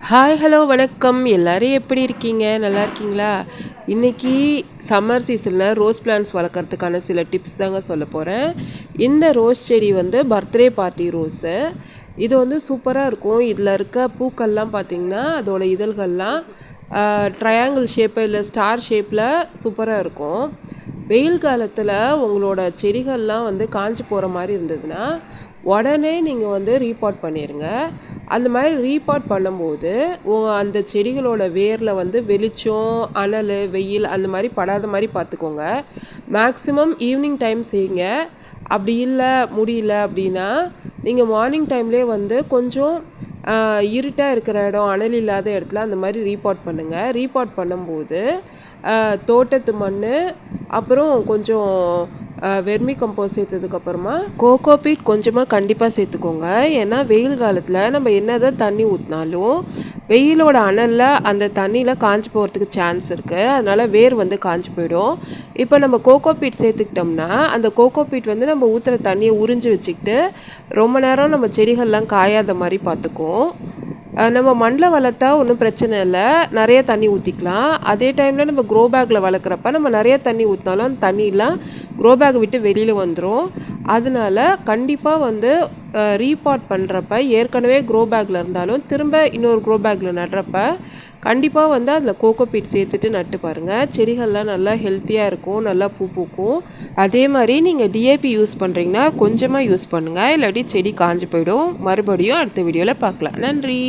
Hi hello வணக்கம். எல்லாரும் எப்படி இருக்கீங்க? நல்லா இருக்கீங்களா? இன்னைக்கு சம்மர் சீசனில் ரோஸ் பிளான்ட்ஸ் வளர்க்குறதுக்கான சில டிப்ஸ் தாங்க சொல்ல போகிறேன். இந்த ரோஸ் செடி வந்து பர்த்டே பார்ட்டி ரோஸு. இது வந்து சூப்பராக இருக்கும். இதில் இருக்க பூக்கள்லாம் பார்த்திங்கன்னா அதோட இதழ்கள்லாம் ட்ரையாங்கிள் ஷேப்பு இல்லை ஸ்டார் ஷேப்பில் சூப்பராக இருக்கும். வெயில் காலத்தில் உங்களோட செடிகள்லாம் வந்து காஞ்சு போகிற மாதிரி இருந்ததுன்னா உடனே நீங்கள் வந்து ரீபாட் பண்ணிடுங்க. அந்த மாதிரி ரீபாட் பண்ணும்போது அந்த செடிகளோட வேரில் வந்து வெளிச்சம், அனல், வெயில் அந்த மாதிரி படாத மாதிரி பார்த்துக்கோங்க. மேக்ஸிமம் ஈவினிங் டைம் செய்யுங்க. அப்படி இல்லை முடியல அப்படின்னா நீங்கள் மார்னிங் டைம்லேயே வந்து கொஞ்சம் இருட்டாக இருக்கிற இடம், அனல் இல்லாத இடத்துல அந்த மாதிரி ரீபாட் பண்ணுங்கள். ரீபாட் பண்ணும்போது தோட்டத்து மண், அப்புறம் கொஞ்சம் வெர்மி கம்போஸ்ட் சேர்த்ததுக்கப்புறமா கோகோபீட் கொஞ்சமாக கண்டிப்பாக சேர்த்துக்கோங்க. ஏன்னா வெயில் காலத்தில் நம்ம என்ன தான் தண்ணி ஊற்றினாலும் வெயிலோட அனலில் அந்த தண்ணியில் காஞ்சி போகிறதுக்கு சான்ஸ் இருக்குது. அதனால் வேர் வந்து காஞ்சி போயிடும். இப்போ நம்ம கோகோபீட் சேர்த்துக்கிட்டோம்னா அந்த கோகோபீட் வந்து நம்ம ஊற்றுற தண்ணியை உறிஞ்சி வச்சுக்கிட்டு ரொம்ப நேரம் நம்ம செடிகள்லாம் காயாத மாதிரி பார்த்துக்கும். நம்ம மண்ணில் வளர்த்தா ஒன்றும் பிரச்சனை இல்லை, நிறைய தண்ணி ஊற்றிக்கலாம். அதே டைமில் நம்ம க்ரோ பேக்கில் வளர்க்குறப்ப நம்ம நிறைய தண்ணி ஊற்றினாலும் அந்த தண்ணியெலாம் க்ரோ பேக் விட்டு வெளியில் வந்துடும். அதனால கண்டிப்பாக வந்து ரீபாட் பண்ணுறப்ப ஏற்கனவே க்ரோ பேக்கில் இருந்தாலும் திரும்ப இன்னொரு க்ரோ பேக்கில் நடுறப்ப கண்டிப்பாக வந்து அதில் கோகோபீட் சேர்த்துட்டு நட்டு பாருங்கள். செடிகள்லாம் நல்லா ஹெல்த்தியாக இருக்கும், நல்லா பூ பூக்கும். அதே மாதிரி நீங்கள் டிஏபி யூஸ் பண்ணுறீங்கன்னா கொஞ்சமாக யூஸ் பண்ணுங்கள், இல்லாட்டி செடி காஞ்சு போயிடும். மறுபடியும் அடுத்த வீடியோவில் பார்க்கலாம். நன்றி.